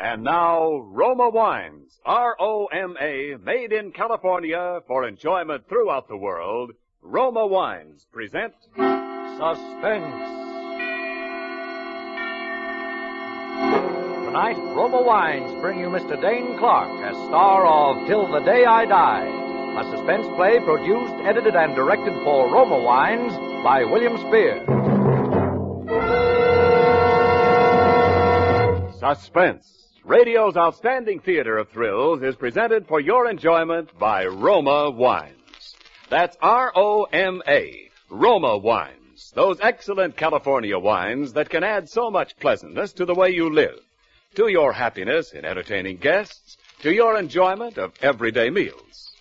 And now, Roma Wines, R-O-M-A, made in California for enjoyment throughout the world. Roma Wines present Suspense. Tonight, Roma Wines bring you Mr. Dane Clark as star of Till the Day I Die, a suspense play produced, edited, and directed for Roma Wines by William Spear. Suspense, radio's outstanding theater of thrills, is presented for your enjoyment by Roma Wines. That's R-O-M-A, Roma Wines, those excellent California wines that can add so much pleasantness to the way you live, to your happiness in entertaining guests, to your enjoyment of everyday meals.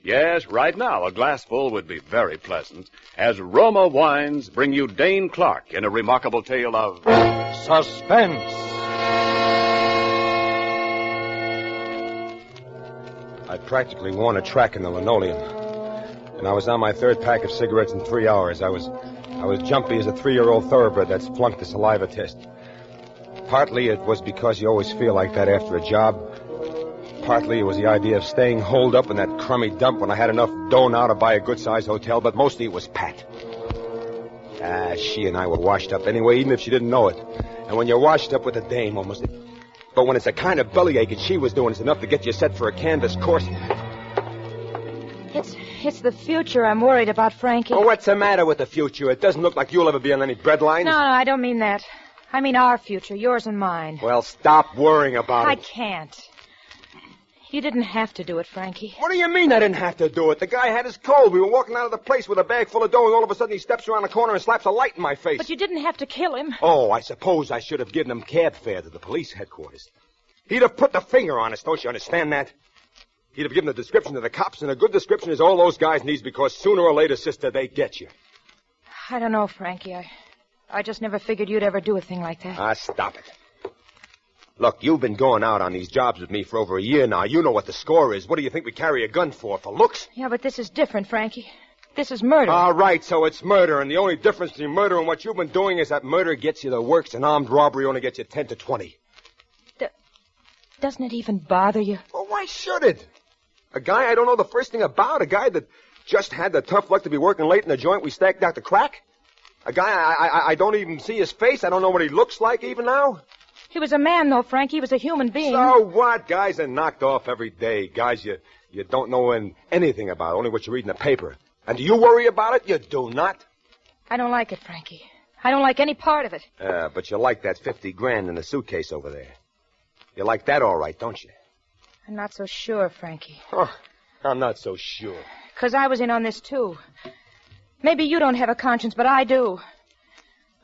Yes, right now a glassful would be very pleasant as Roma Wines bring you Dane Clark in a remarkable tale of Suspense. I'd practically worn a track in the linoleum, and I was on my third pack of cigarettes in 3 hours. I was jumpy as a 3-year-old thoroughbred that's flunked the saliva test. Partly it was because you always feel like that after a job. Partly it was the idea of staying holed up in that crummy dump when I had enough dough now to buy a good-sized hotel, but mostly it was Pat. She and I were washed up anyway, even if she didn't know it. And when you're washed up with a dame, almost... But when it's the kind of bellyache she was doing, it's enough to get you set for a canvas course. It's the future I'm worried about, Frankie. Oh, what's the matter with the future? It doesn't look like you'll ever be on any breadlines. No, I don't mean that. I mean our future, yours and mine. Well, stop worrying about it. I can't. You didn't have to do it, Frankie. What do you mean I didn't have to do it? The guy had his cold. We were walking out of the place with a bag full of dough, and all of a sudden he steps around the corner and slaps a light in my face. But you didn't have to kill him. Oh, I suppose I should have given him cab fare to the police headquarters. He'd have put the finger on us, don't you understand that? He'd have given a description to the cops, and a good description is all those guys need because sooner or later, sister, they get you. I don't know, Frankie. I just never figured you'd ever do a thing like that. Stop it. Look, you've been going out on these jobs with me for over a year now. You know what the score is. What do you think we carry a gun for? For looks? Yeah, but this is different, Frankie. This is murder. All right, so it's murder, and the only difference between murder and what you've been doing is that murder gets you the works, and armed robbery only gets you 10 to 20. Doesn't it even bother you? Well, why should it? A guy I don't know the first thing about, a guy that just had the tough luck to be working late in the joint we stacked out the crack? A guy I don't even see his face. I don't know what he looks like even now. He was a man, though, Frankie. He was a human being. So what? Guys are knocked off every day. Guys you don't know anything about, only what you read in the paper. And do you worry about it? You do not. I don't like it, Frankie. I don't like any part of it. But you like that 50 grand in the suitcase over there. You like that all right, don't you? I'm not so sure, Frankie. Oh, I'm not so sure. 'Cause I was in on this, too. Maybe you don't have a conscience, but I do.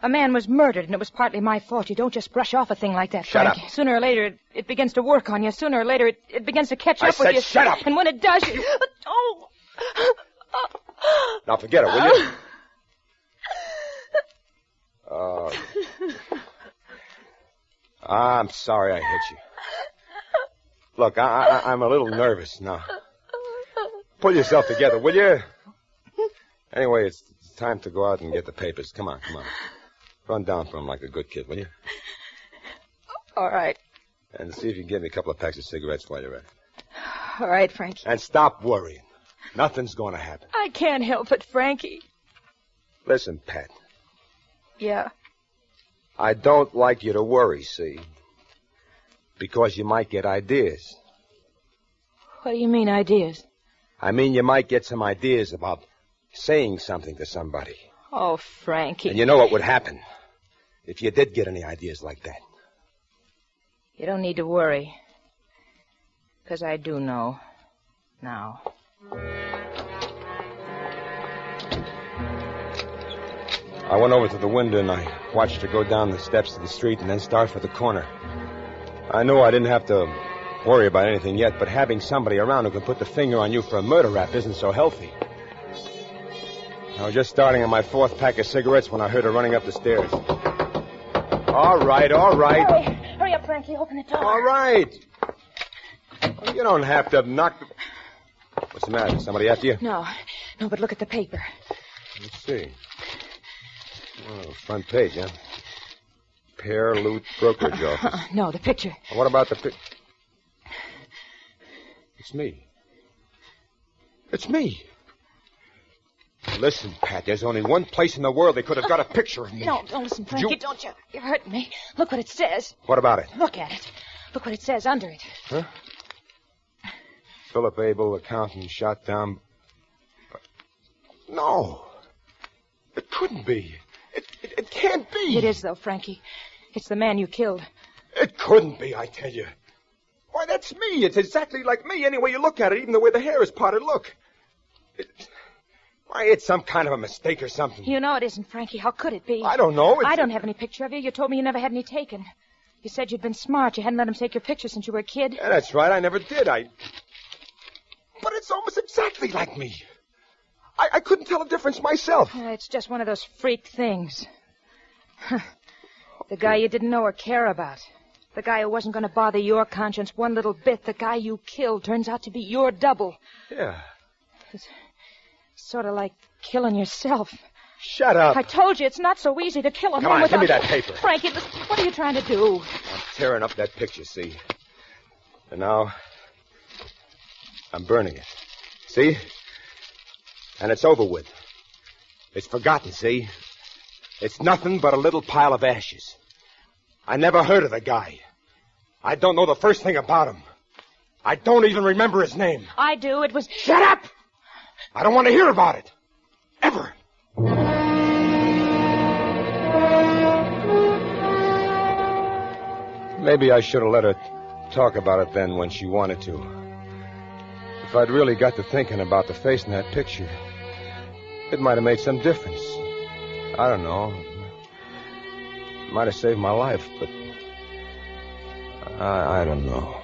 A man was murdered, and it was partly my fault. You don't just brush off a thing like that, Shut Frankie. up. Sooner or later, it begins to work on you. Sooner or later, it begins to catch up with you. Shut up! And when it does, you... Oh! Now forget it, will you? I'm sorry I hit you. Look, I'm a little nervous now. Pull yourself together, will you? Anyway, it's time to go out and get the papers. Come on. Run down for him like a good kid, will you? All right. And see if you can get me a couple of packs of cigarettes while you're at it. All right, Frankie. And stop worrying. Nothing's going to happen. I can't help it, Frankie. Listen, Pat. Yeah? I don't like you to worry, see? Because you might get ideas. What do you mean, ideas? I mean, you might get some ideas about saying something to somebody. Oh, Frankie. And you know what would happen if you did get any ideas like that. You don't need to worry. 'Cause I do know. Now. I went over to the window and I watched her go down the steps to the street and then start for the corner. I knew I didn't have to worry about anything yet, but having somebody around who can put the finger on you for a murder rap isn't so healthy. I was just starting on my 4th pack of cigarettes when I heard her running up the stairs. All right. Hurry up, Frankie. Open the door. All right. Well, you don't have to knock the... What's the matter? Somebody after you? No, but look at the paper. Let's see. Oh, front page, huh? Repair Loot Brokerage Office. No, the picture. What about the picture? It's me. It's me. Listen, Pat, there's only one place in the world they could have got a picture of me. No, don't listen, Frankie. Don't you. You're hurting me. Look what it says. What about it? Look at it. Look what it says under it. Huh? Philip Abel, accountant, shot down. No. It couldn't be. It can't be. It is, though, Frankie. It's the man you killed. It couldn't be, I tell you. Why, that's me. It's exactly like me any way you look at it, even the way the hair is parted. Look. Why, it's some kind of a mistake or something. You know it isn't, Frankie. How could it be? I don't know. I don't have any picture of you. You told me you never had any taken. You said you'd been smart. You hadn't let him take your picture since you were a kid. Yeah, that's right. I never did. But it's almost exactly like me. I couldn't tell the difference myself. It's just one of those freak things. The guy you didn't know or care about. The guy who wasn't going to bother your conscience one little bit. The guy you killed turns out to be your double. Yeah. It's sort of like killing yourself. Shut up. I told you it's not so easy to kill a Come man on, without... give me that paper. Frankie, what are you trying to do? I'm tearing up that picture, see? And now, I'm burning it. See? And it's over with. It's forgotten, see? It's nothing but a little pile of ashes. I never heard of the guy. I don't know the first thing about him. I don't even remember his name. I do. It was... Shut up! I don't want to hear about it. Ever. Maybe I should have let her talk about it then when she wanted to. If I'd really got to thinking about the face in that picture, it might have made some difference. I don't know. It might have saved my life, but I don't know.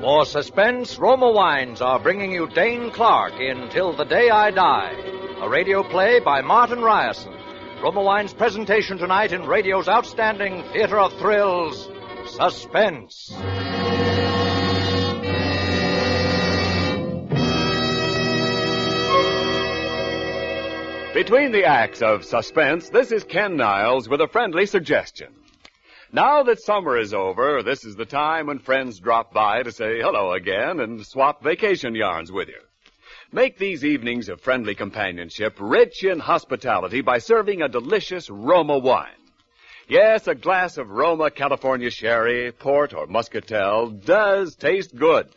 For Suspense, Roma Wines are bringing you Dane Clark in Till the Day I Die, a radio play by Martin Ryerson. Roma Wines' presentation tonight in radio's outstanding theater of thrills, Suspense. Between the acts of Suspense, this is Ken Niles with a friendly suggestion. Now that summer is over, this is the time when friends drop by to say hello again and swap vacation yarns with you. Make these evenings of friendly companionship rich in hospitality by serving a delicious Roma wine. Yes, a glass of Roma California sherry, port, or muscatel does taste good.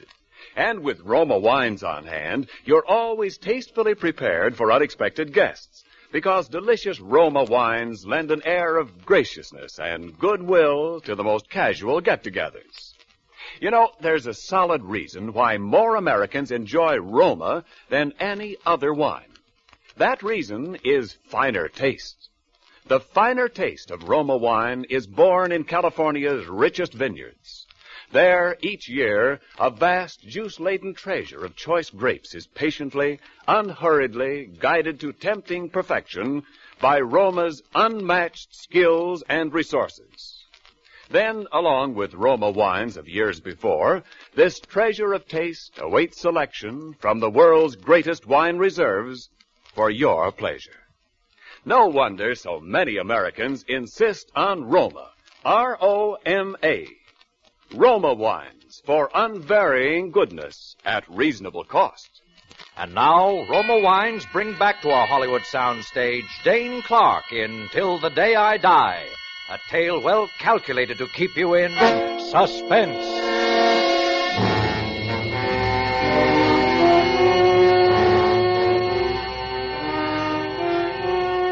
And with Roma wines on hand, you're always tastefully prepared for unexpected guests, because delicious Roma wines lend an air of graciousness and goodwill to the most casual get-togethers. You know, there's a solid reason why more Americans enjoy Roma than any other wine. That reason is finer taste. The finer taste of Roma wine is born in California's richest vineyards. There, each year, a vast, juice-laden treasure of choice grapes is patiently, unhurriedly guided to tempting perfection by Roma's unmatched skills and resources. Then, along with Roma wines of years before, this treasure of taste awaits selection from the world's greatest wine reserves for your pleasure. No wonder so many Americans insist on Roma, R-O-M-A. Roma wines for unvarying goodness at reasonable cost. And now, Roma Wines bring back to our Hollywood soundstage Dane Clark in Till the Day I Die, a tale well calculated to keep you in suspense.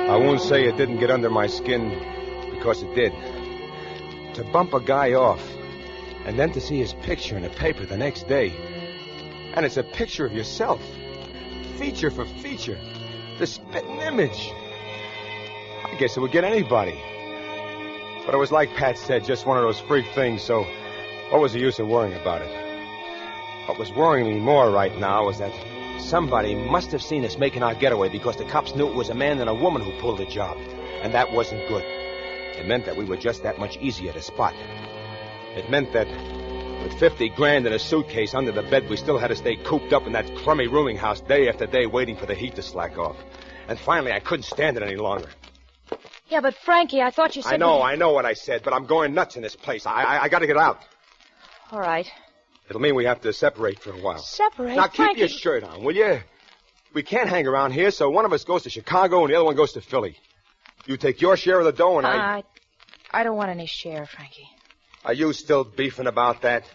I won't say it didn't get under my skin, because it did. To bump a guy off, and then to see his picture in the paper the next day. And it's a picture of yourself. Feature for feature. The spitting image. I guess it would get anybody. But it was like Pat said, just one of those freak things, so what was the use of worrying about it? What was worrying me more right now was that somebody must have seen us making our getaway, because the cops knew it was a man and a woman who pulled the job. And that wasn't good. It meant that we were just that much easier to spot. It meant that With 50 grand in a suitcase under the bed, we still had to stay cooped up in that crummy rooming house day after day waiting for the heat to slack off. And finally, I couldn't stand it any longer. Yeah, but Frankie, I thought you said... I know what I said, but I'm going nuts in this place. I got to get out. All right. It'll mean we have to separate for a while. Separate? Now, keep Frankie... your shirt on, will you? We can't hang around here, so one of us goes to Chicago and the other one goes to Philly. You take your share of the dough and I don't want any share, Frankie. Are you still beefing about that?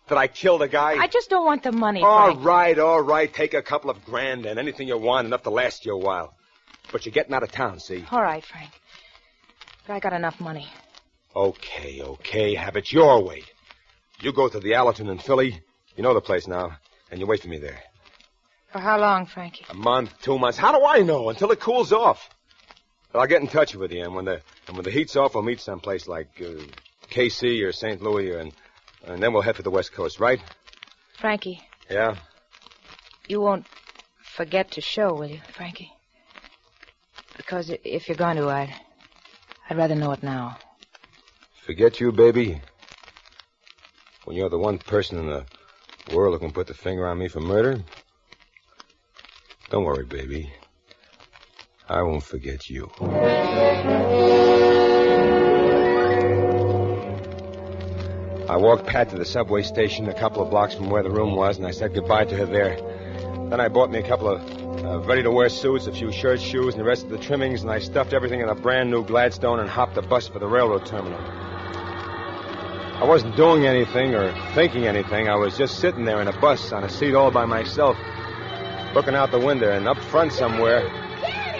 That I killed a guy? I just don't want the money, All Frankie. right. Take a couple of grand and anything you want, enough to last you a while. But you're getting out of town, see? All right, Frank. But I got enough money. Okay. Have it your way. You go to the Allerton in Philly. You know the place now. And you wait for me there. For how long, Frankie? A month, 2 months. How do I know? Until it cools off. But I'll get in touch with you. And when the heat's off, we'll meet someplace like KC or St. Louis. And then we'll head for the West Coast, right? Frankie. Yeah? You won't forget to show, will you, Frankie? Because if you're going to, I'd rather know it now. Forget you, baby? When you're the one person in the world who can put the finger on me for murder? Don't worry, baby. I won't forget you. I walked Pat to the subway station a couple of blocks from where the room was, and I said goodbye to her there. Then I bought me a couple of ready-to-wear suits, a few shirts, shoes, and the rest of the trimmings, and I stuffed everything in a brand-new Gladstone and hopped the bus for the railroad terminal. I wasn't doing anything or thinking anything. I was just sitting there in a bus on a seat all by myself, looking out the window, and up front somewhere,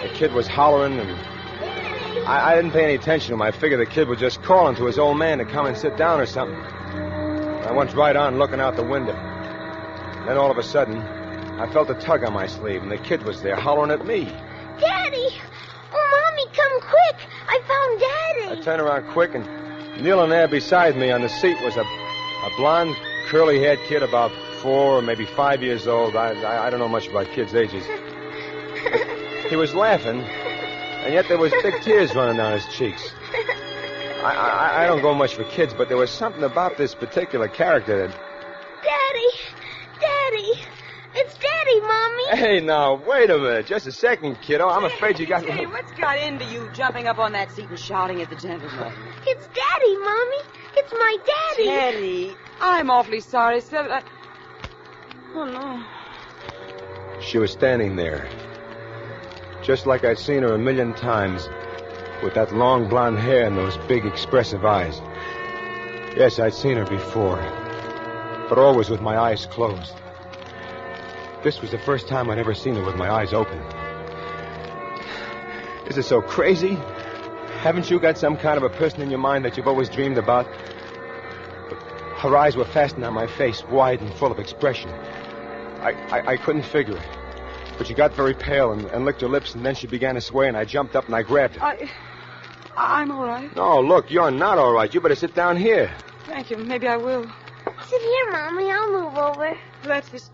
the kid was hollering, and I didn't pay any attention to him. I figured the kid was just calling to his old man to come and sit down or something. I went right on looking out the window. Then all of a sudden, I felt a tug on my sleeve, and the kid was there hollering at me. Daddy! Oh, Mommy, come quick! I found Daddy! I turned around quick, and kneeling there beside me on the seat was a blonde, curly-haired kid about 4 or maybe 5 years old. I don't know much about kids' ages. He was laughing, and yet there was big tears running down his cheeks. I don't go much for kids, but there was something about this particular character that... Daddy! It's Daddy, Mommy! Hey, now, wait a minute. Just a second, kiddo. I'm afraid you got... Hey, what's got into you jumping up on that seat and shouting at the gentleman? It's Daddy, Mommy! It's my Daddy! Teddy, I'm awfully sorry, sir. Oh, no. She was standing there, just like I'd seen her a million times, with that long blonde hair and those big expressive eyes. Yes, I'd seen her before, but always with my eyes closed. This was the first time I'd ever seen her with my eyes open. Is it so crazy? Haven't you got some kind of a person in your mind that you've always dreamed about? Her eyes were fastened on my face, wide and full of expression. I couldn't figure it. But she got very pale and licked her lips, and then she began to sway, and I jumped up and I grabbed her. I'm all right. No, look, you're not all right. You better sit down here. Thank you. Maybe I will. Sit here, Mommy. I'll move over. That's this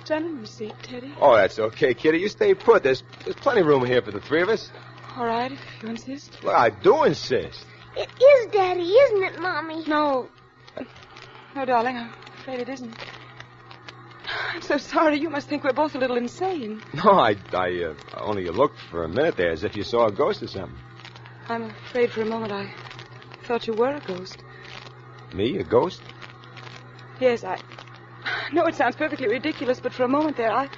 gentleman's seat, Teddy. Oh, that's okay, kitty. You stay put. There's plenty of room here for the three of us. All right, if you insist. Look, I do insist. It is Daddy, isn't it, Mommy? No, darling, I'm afraid it isn't. I'm so sorry. You must think we're both a little insane. No, I only looked for a minute there as if you saw a ghost or something. I'm afraid for a moment I thought you were a ghost. Me, a ghost? Yes, I know it sounds perfectly ridiculous, but for a moment there, I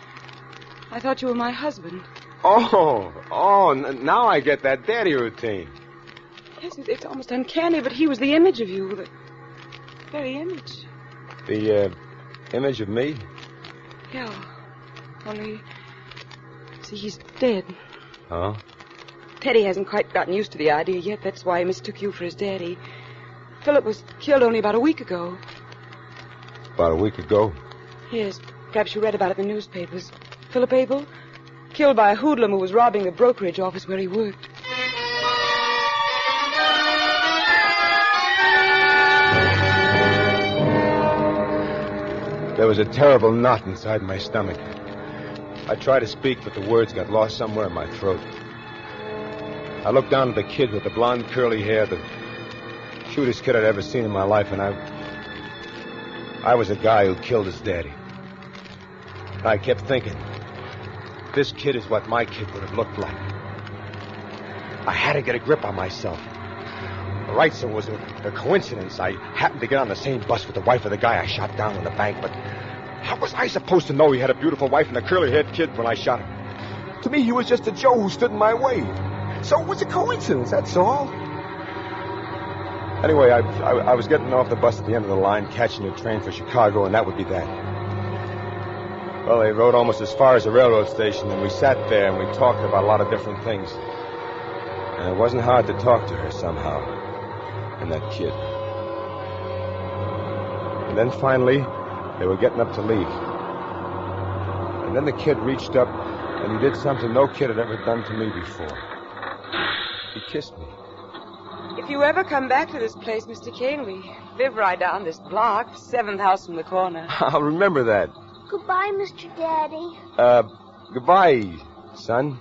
thought you were my husband. Now I get that daddy routine. Yes, it's almost uncanny, but he was the image of you, the very image. The image of me? Yeah, only, see, he's dead. Huh? Teddy hasn't quite gotten used to the idea yet. That's why he mistook you for his daddy. Philip was killed only about a week ago. About a week ago? Yes, perhaps you read about it in the newspapers. Philip Abel, killed by a hoodlum who was robbing the brokerage office where he worked. There was a terrible knot inside my stomach. I tried to speak, but the words got lost somewhere in my throat. I looked down at the kid with the blonde curly hair, the cutest kid I'd ever seen in my life, and I was a guy who killed his daddy. I kept thinking, this kid is what my kid would have looked like. I had to get a grip on myself. All right, so it was a coincidence. I happened to get on the same bus with the wife of the guy I shot down in the bank, but how was I supposed to know he had a beautiful wife and a curly-haired kid when I shot him? To me, he was just a Joe who stood in my way. So it was a coincidence, that's all. Anyway, I was getting off the bus at the end of the line, catching a train for Chicago, and that would be that. Well, they rode almost as far as the railroad station, and we sat there and we talked about a lot of different things. And it wasn't hard to talk to her somehow. And that kid. And then finally, they were getting up to leave. And then the kid reached up, and he did something no kid had ever done to me before. He kissed me. If you ever come back to this place, Mr. Kane, we live right down this block, 7th house from the corner. I'll remember that. Goodbye, Mr. Daddy. Goodbye, son.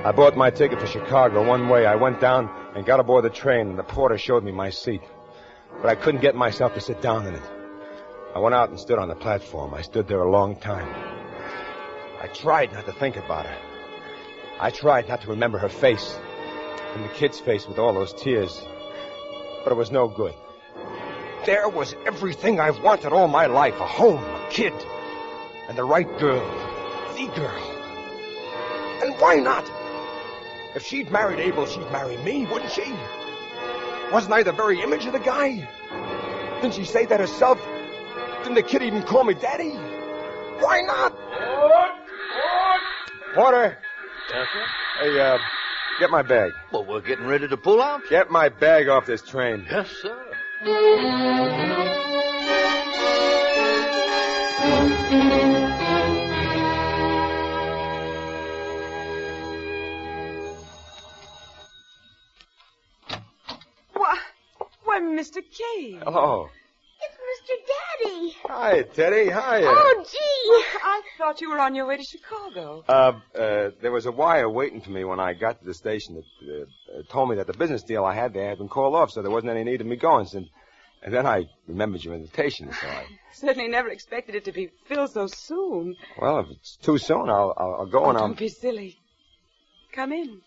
I bought my ticket for Chicago one way. I went down and got aboard the train, and the porter showed me my seat. But I couldn't get myself to sit down in it. I went out and stood on the platform. I stood there a long time. I tried not to think about her. I tried not to remember her face and the kid's face with all those tears. But it was no good. There was everything I've wanted all my life. A home, a kid, and the right girl. The girl. And why not? If she'd married Abel, she'd marry me, wouldn't she? Wasn't I the very image of the guy? Didn't she say that herself? Didn't the kid even call me Daddy? Why not? Porter. Yes, sir? Hey, get my bag. Well, we're getting ready to pull out. Get my bag off this train. Yes, sir. Why, Mr. Kane. Hello. It's Mr. Daddy. Hi, Teddy. Hi. Oh, gee. I thought you were on your way to Chicago. There was a wire waiting for me when I got to the station that told me that the business deal I had there had been called off, so there wasn't any need of me going. And then I remembered your invitation, so I... Certainly never expected it to be filled so soon. Well, if it's too soon, I'll go and I'll... Don't be silly. Come in,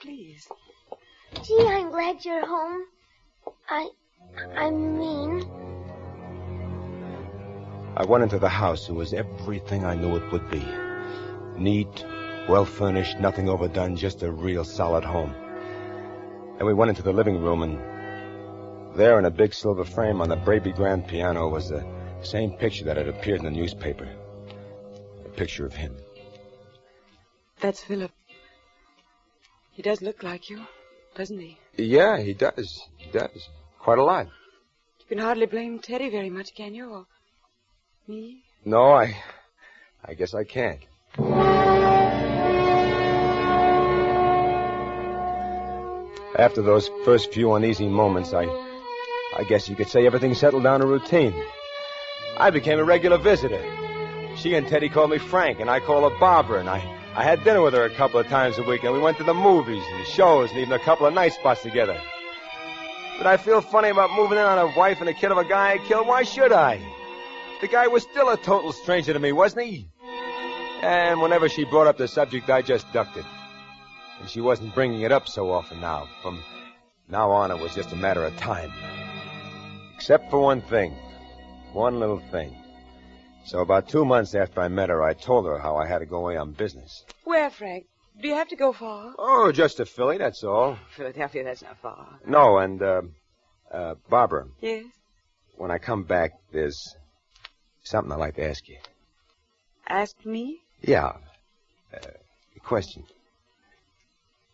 please. Gee, I'm glad you're home. I mean... I went into the house. It was everything I knew it would be. Neat, well-furnished, nothing overdone, just a real solid home. And we went into the living room, and there in a big silver frame on the Braby grand piano was the same picture that had appeared in the newspaper. A picture of him. That's Philip. He does look like you, doesn't he? Yeah, he does. He does. Quite a lot. You can hardly blame Teddy very much, can you? Or me? No, I guess I can't. After those first few uneasy moments, I guess you could say everything settled down to routine. I became a regular visitor. She and Teddy called me Frank, and I called her Barbara, and I had dinner with her a couple of times a week, and we went to the movies and the shows and even a couple of night spots together. Did I feel funny about moving in on a wife and a kid of a guy I killed? Why should I? The guy was still a total stranger to me, wasn't he? And whenever she brought up the subject, I just ducked it. And she wasn't bringing it up so often now. From now on, it was just a matter of time. Except for one thing. One little thing. So about 2 months after I met her, I told her how I had to go away on business. Where, Frank? Do you have to go far? Oh, just to Philly, that's all. Philadelphia, that's not far. No, and, Barbara. Yes? When I come back, there's something I'd like to ask you. Ask me? Yeah. A question.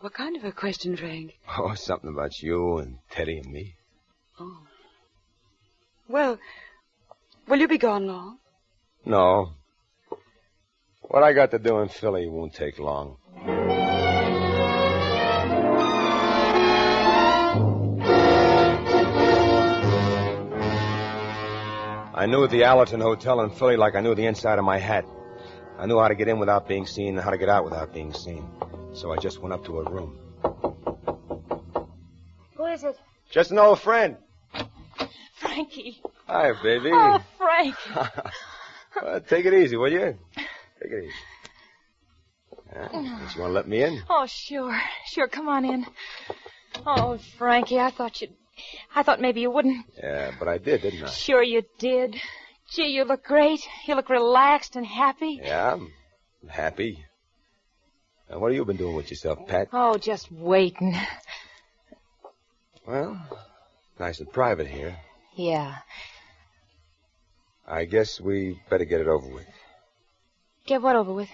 What kind of a question, Frank? Oh, something about you and Teddy and me. Oh. Well, will you be gone long? No. What I got to do in Philly won't take long. I knew the Allerton Hotel in Philly like I knew the inside of my hat. I knew how to get in without being seen and how to get out without being seen. So I just went up to her room. Who is it? Just an old friend. Frankie. Hi, baby. Oh, Frank. Well, take it easy, will you? Take it easy. Don't you want to let me in? Oh, sure. Sure, come on in. Oh, Frankie, I thought maybe you wouldn't. Yeah, but I did, didn't I? Sure you did. Gee, you look great. You look relaxed and happy. Yeah, I'm happy. Now, what have you been doing with yourself, Pat? Oh, just waiting. Well, nice and private here. Yeah. I guess we better get it over with. Get what over with?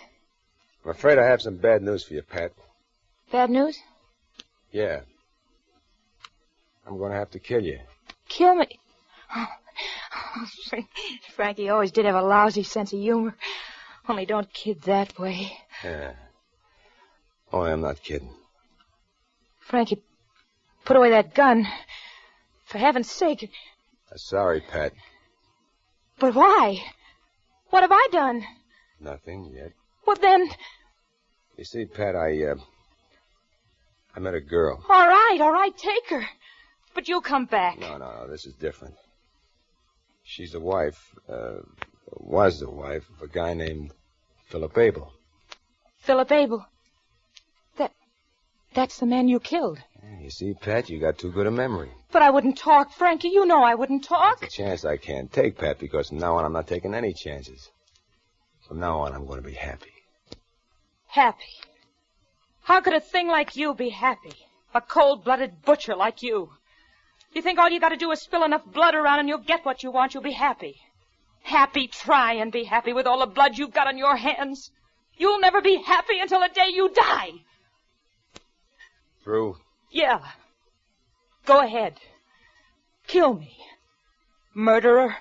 I'm afraid I have some bad news for you, Pat. Bad news? Yeah. I'm going to have to kill you. Kill me? Oh, Frankie always did have a lousy sense of humor. Only don't kid that way. Yeah. Oh, I'm not kidding. Frankie, put away that gun. For heaven's sake. Sorry, Pat. But why? What have I done? Nothing yet. Well, then... You see, Pat, I met a girl. All right, take her. But you'll come back. No, this is different. She's the wife, was the wife of a guy named Philip Abel. Philip Abel? That's the man you killed. Yeah, you see, Pat, you got too good a memory. But I wouldn't talk, Frankie. You know I wouldn't talk. That's a chance I can't take, Pat, because from now on I'm not taking any chances. From now on I'm going to be happy. Happy? How could a thing like you be happy? A cold-blooded butcher like you. You think all you got to do is spill enough blood around and you'll get what you want, you'll be happy. Happy, try and be happy with all the blood you've got on your hands. You'll never be happy until the day you die. Through? Yeah. Go ahead. Kill me. Murderer.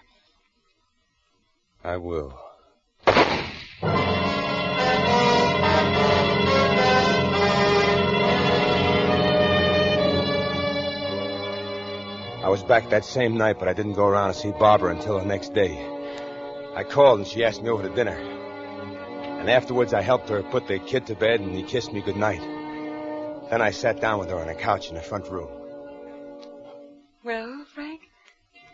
I will. I was back that same night, but I didn't go around to see Barbara until the next day. I called and she asked me over to dinner. And afterwards I helped her put the kid to bed and he kissed me goodnight. Then I sat down with her on a couch in the front room. Well, Frank?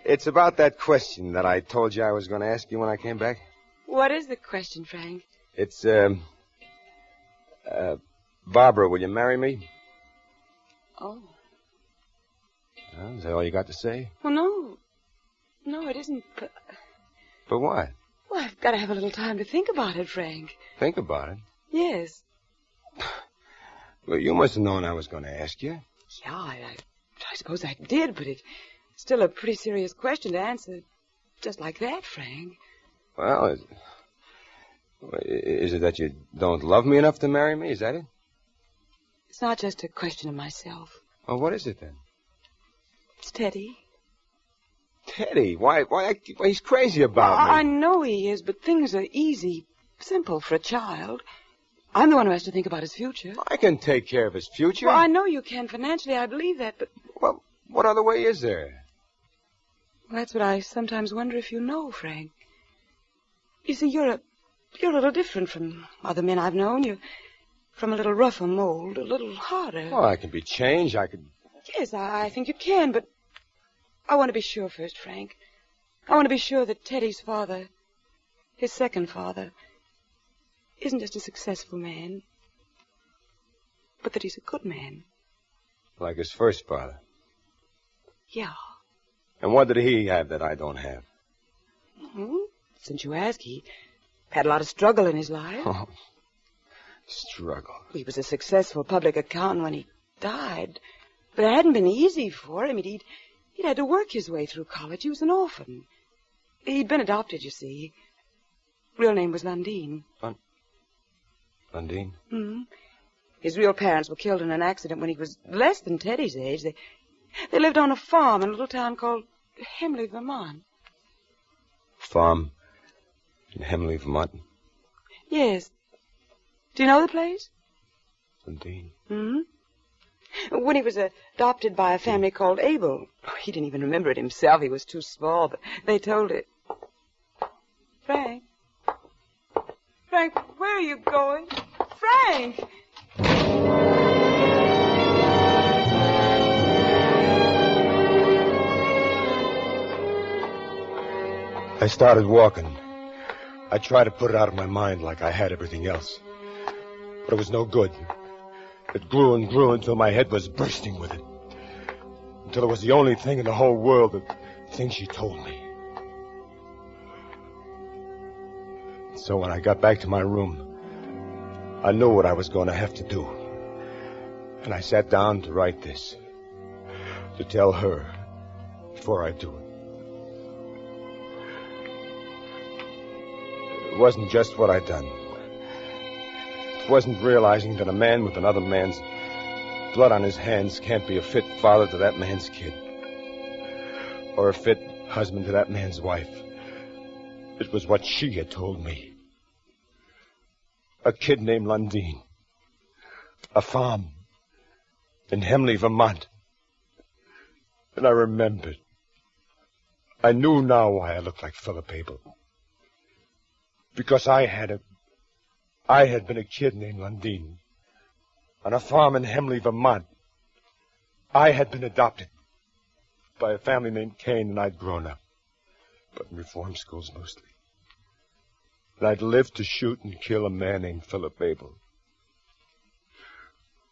It's about that question that I told you I was going to ask you when I came back. What is the question, Frank? It's, Barbara, will you marry me? Oh. Is that all you got to say? Well, no. No, it isn't. But what? Well, I've got to have a little time to think about it, Frank. Think about it? Yes. Well, you must have known I was going to ask you. Yeah, I suppose I did, but it's still a pretty serious question to answer just like that, Frank. Well, is it that you don't love me enough to marry me? Is that it? It's not just a question of myself. Well, what is it then? It's Teddy. Teddy? Why he's crazy about me. I know he is, but things are easy, simple for a child. I'm the one who has to think about his future. I can take care of his future. Well, I know you can financially. I believe that, but... Well, what other way is there? Well, that's what I sometimes wonder if you know, Frank. You see, you're a little different from other men I've known. You're from a little rougher mold, a little harder. Well, I can be changed. I could... Yes, I think you can, but I want to be sure first, Frank. I want to be sure that Teddy's father, his second father, isn't just a successful man, but that he's a good man. Like his first father? Yeah. And what did he have that I don't have? Since you ask, he had a lot of struggle in his life. Oh, struggle. He was a successful public accountant when he died, but it hadn't been easy for him. He'd had to work his way through college. He was an orphan. He'd been adopted, you see. Real name was Lundeen. Lundeen? Mm-hmm. His real parents were killed in an accident when he was less than Teddy's age. They lived on a farm in a little town called Hemley, Vermont. Farm in Hemley, Vermont? Yes. Do you know the place? Lundeen. Mm-hmm. When he was adopted by a family called Abel. He didn't even remember it himself. He was too small, but they told it. Frank? Frank, where are you going? Frank! I started walking. I tried to put it out of my mind like I had everything else. But it was no good. It grew and grew until my head was bursting with it. Until it was the only thing in the whole world, the thing she told me. So when I got back to my room, I knew what I was going to have to do. And I sat down to write this. To tell her before I do it. It wasn't just what I'd done. It wasn't realizing that a man with another man's blood on his hands can't be a fit father to that man's kid. Or a fit husband to that man's wife. It was what she had told me. A kid named Lundeen. A farm in Hemley, Vermont. And I remembered. I knew now why I looked like Philip Abel. Because I had been a kid named Lundeen. On a farm in Hemley, Vermont. I had been adopted by a family named Kane, and I'd grown up. But in reform schools mostly. And I'd lived to shoot and kill a man named Philip Abel.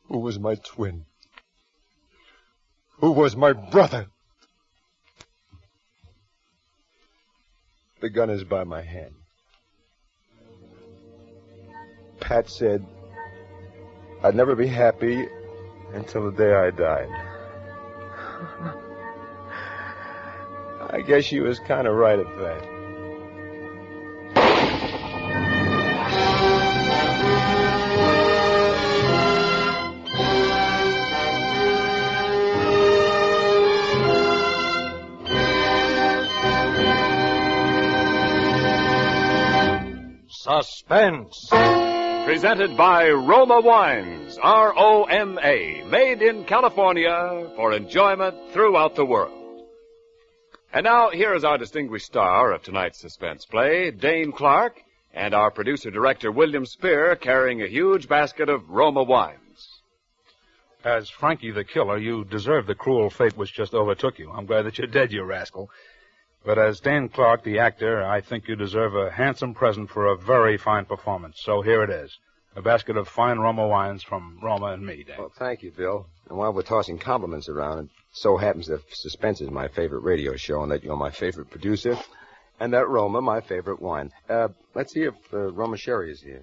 Who was my twin. Who was my brother. The gun is by my hand. Pat said I'd never be happy until the day I died. I guess she was kind of right at that. Suspense. Presented by Roma Wines, R-O-M-A, made in California for enjoyment throughout the world. And now, here is our distinguished star of tonight's suspense play, Dane Clark, and our producer-director, William Spear, carrying a huge basket of Roma Wines. As Frankie the Killer, you deserve the cruel fate which just overtook you. I'm glad that you're dead, you rascal. But as Dane Clark, the actor, I think you deserve a handsome present for a very fine performance. So here it is. A basket of fine Roma wines from Roma and me, Dane. Well, thank you, Bill. And while we're tossing compliments around, it so happens that Suspense is my favorite radio show and that you're my favorite producer. And that Roma, my favorite wine. Let's see if Roma Sherry is here.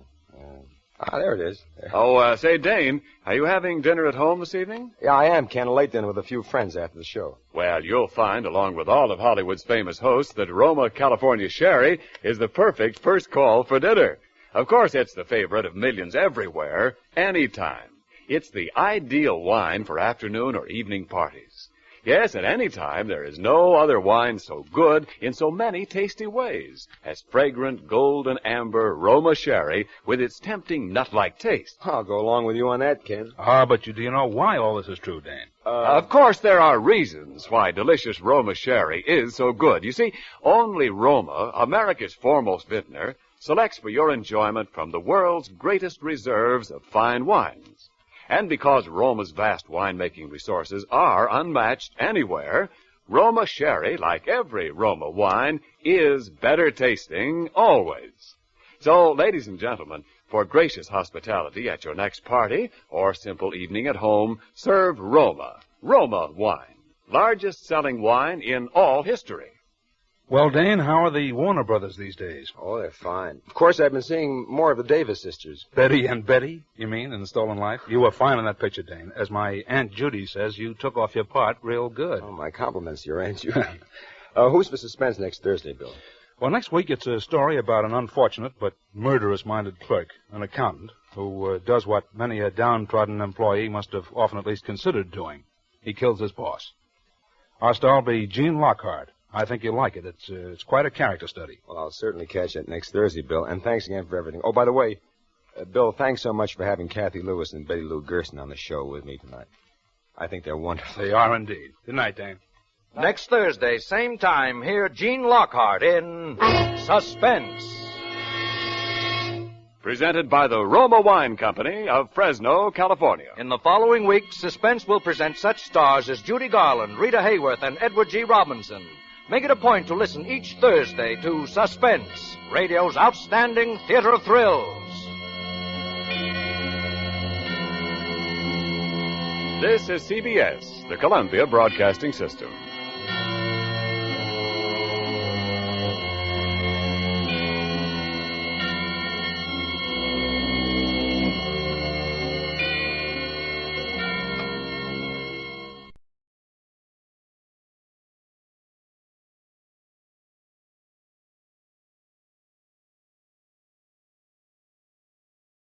There it is. Say, Dane, are you having dinner at home this evening? Yeah, I am, Ken. A late dinner with a few friends after the show. Well, you'll find, along with all of Hollywood's famous hosts, that Roma California Sherry is the perfect first call for dinner. Of course, it's the favorite of millions everywhere, anytime. It's the ideal wine for afternoon or evening parties. Yes, at any time, there is no other wine so good in so many tasty ways as fragrant golden amber Roma Sherry with its tempting nut-like taste. I'll go along with you on that, Ken. But do you know why all this is true, Dane? Of course, there are reasons why delicious Roma Sherry is so good. You see, only Roma, America's foremost vintner, selects for your enjoyment from the world's greatest reserves of fine wines. And because Roma's vast winemaking resources are unmatched anywhere, Roma Sherry, like every Roma wine, is better tasting always. So, ladies and gentlemen, for gracious hospitality at your next party or simple evening at home, serve Roma wine, largest selling wine in all history. Well, Dane, how are the Warner brothers these days? Oh, they're fine. Of course, I've been seeing more of the Davis sisters. Betty and Betty, you mean, in The Stolen Life? You were fine in that picture, Dane. As my Aunt Judy says, you took off your part real good. Oh, my compliments to your Aunt Judy. Who's for Suspense next Thursday, Bill? Well, next week it's a story about an unfortunate but murderous-minded clerk, an accountant, who does what many a downtrodden employee must have often at least considered doing. He kills his boss. Our star will be Gene Lockhart. I think you'll like it. It's quite a character study. Well, I'll certainly catch it next Thursday, Bill. And thanks again for everything. Oh, by the way, Bill, thanks so much for having Cathy Lewis and Betty Lou Gerson on the show with me tonight. I think they're wonderful. They are indeed. Good night, Dane. Next Thursday, same time, hear Gene Lockhart in Suspense. Presented by the Roma Wine Company of Fresno, California. In the following week, Suspense will present such stars as Judy Garland, Rita Hayworth, and Edward G. Robinson. Make it a point to listen each Thursday to Suspense, radio's outstanding theater of thrills. This is CBS, the Columbia Broadcasting System.